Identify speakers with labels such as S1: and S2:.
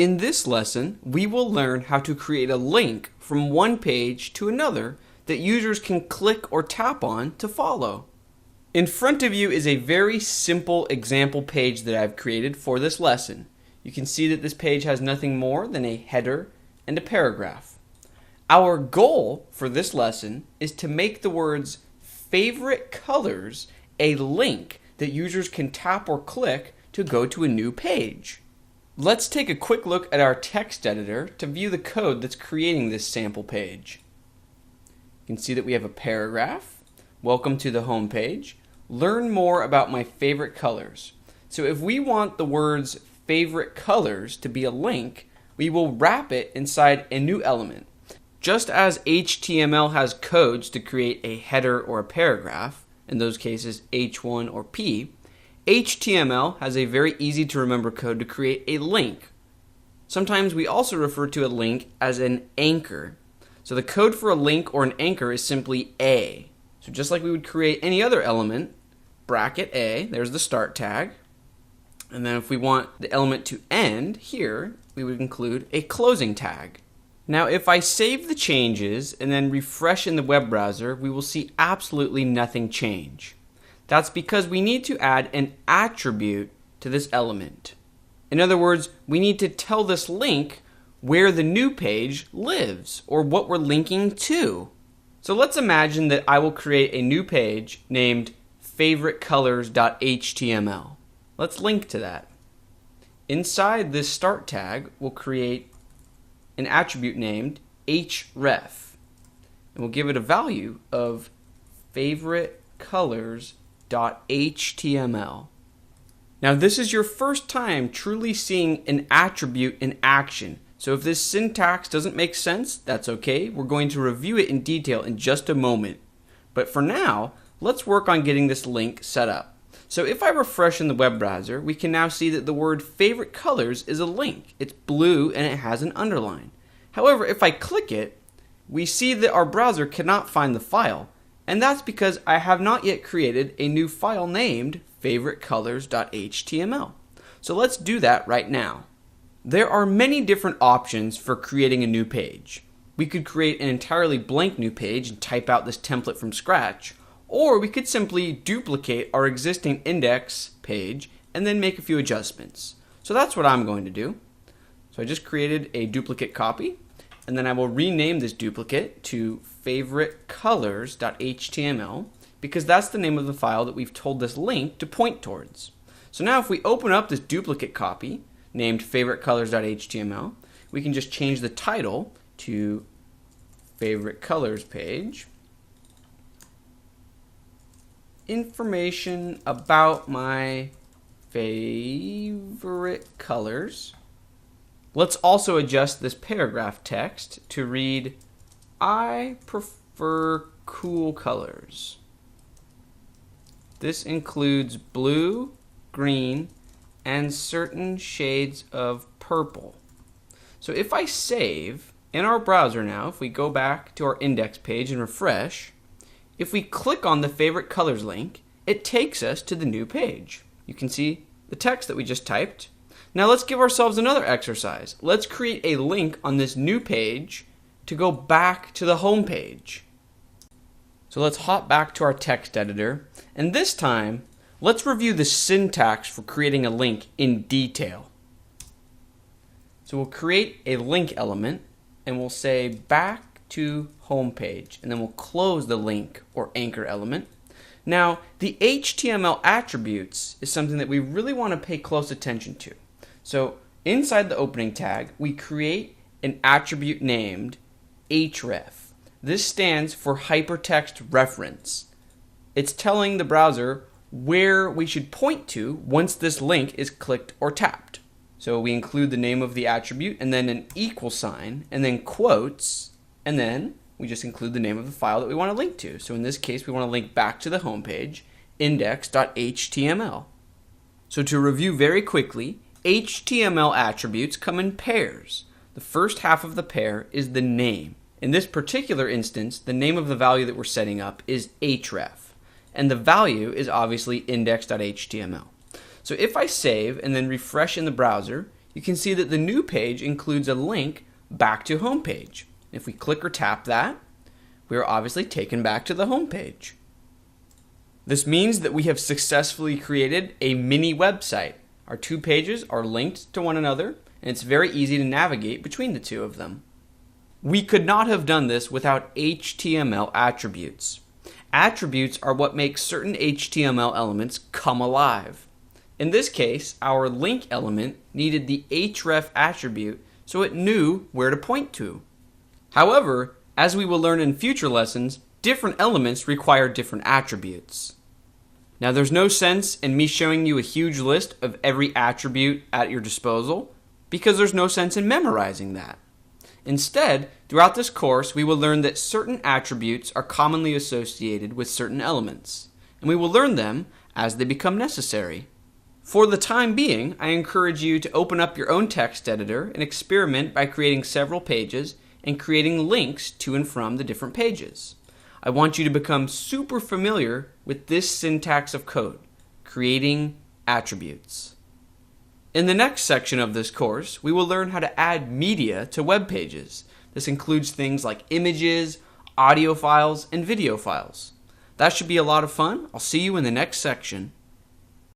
S1: In this lesson, we will learn how to create a link from one page to another that users can click or tap on to follow. In front of you is a very simple example page that I've created for this lesson. You can see that this page has nothing more than a header and a paragraph. Our goal for this lesson is to make the words favorite colors a link that users can tap or click to go to a new page. Let's take a quick look at our text editor to view the code that's creating this sample page. You can see that we have a paragraph. Welcome to the home page. Learn more about my favorite colors. So if we want the words favorite colors to be a link, we will wrap it inside a new element. Just as HTML has codes to create a header or a paragraph, in those cases H1 or P, HTML has a very easy to remember code to create a link. Sometimes we also refer to a link as an anchor. So the code for a link or an anchor is simply A. So just like we would create any other element, bracket A, there's the start tag. And then if we want the element to end here, we would include a closing tag. Now if I save the changes and then refresh in the web browser, we will see absolutely nothing change. That's because we need to add an attribute to this element. In other words, we need to tell this link where the new page lives or what we're linking to. So let's imagine that I will create a new page named favoritecolors.html. Let's link to that. Inside this start tag, we'll create an attribute named href. And we'll give it a value of favoritecolors.html. Now this is your first time truly seeing an attribute in action. So if this syntax doesn't make sense, that's okay. We're going to review it in detail in just a moment. But for now, let's work on getting this link set up. So if I refresh in the web browser, we can now see that the word favorite colors is a link. It's blue and it has an underline. However, if I click it, we see that our browser cannot find the file. And that's because I have not yet created a new file named favoritecolors.html. So let's do that right now. There are many different options for creating a new page. We could create an entirely blank new page and type out this template from scratch, or we could simply duplicate our existing index page and then make a few adjustments. So that's what I'm going to do. So I just created a duplicate copy, and then I will rename this duplicate to favoritecolors.html because that's the name of the file that we've told this link to point towards. So now if we open up this duplicate copy named favoritecolors.html, we can just change the title to favorite colors page. Information about my favorite colors. Let's also adjust this paragraph text to read, I prefer cool colors. This includes blue, green, and certain shades of purple. So if I save in our browser now, if we go back to our index page and refresh, if we click on the favorite colors link, it takes us to the new page. You can see the text that we just typed. Now let's give ourselves another exercise. Let's create a link on this new page to go back to the home page. So let's hop back to our text editor, and this time let's review the syntax for creating a link in detail. So we'll create a link element and we'll say back to home page, and then we'll close the link or anchor element. Now the HTML attributes is something that we really want to pay close attention to. So inside the opening tag, we create an attribute named href. This stands for hypertext reference. It's telling the browser where we should point to once this link is clicked or tapped. So we include the name of the attribute and then an equal sign and then quotes, and then we just include the name of the file that we want to link to. So in this case, we want to link back to the home page, index.html. So to review very quickly, HTML attributes come in pairs. The first half of the pair is the name. In this particular instance, the name of the value that we're setting up is href, and the value is obviously index.html. So if I save and then refresh in the browser, you can see that the new page includes a link back to homepage. If we click or tap that, we are obviously taken back to the homepage. This means that we have successfully created a mini website. Our two pages are linked to one another, and it's very easy to navigate between the two of them. We could not have done this without HTML attributes. Attributes are what make certain HTML elements come alive. In this case, our link element needed the href attribute so it knew where to point to. However, as we will learn in future lessons, different elements require different attributes. Now, there's no sense in me showing you a huge list of every attribute at your disposal because there's no sense in memorizing that. Instead, throughout this course, we will learn that certain attributes are commonly associated with certain elements, and we will learn them as they become necessary. For the time being, I encourage you to open up your own text editor and experiment by creating several pages and creating links to and from the different pages. I want you to become super familiar with this syntax of code, creating attributes. In the next section of this course, we will learn how to add media to web pages. This includes things like images, audio files, and video files. That should be a lot of fun. I'll see you in the next section.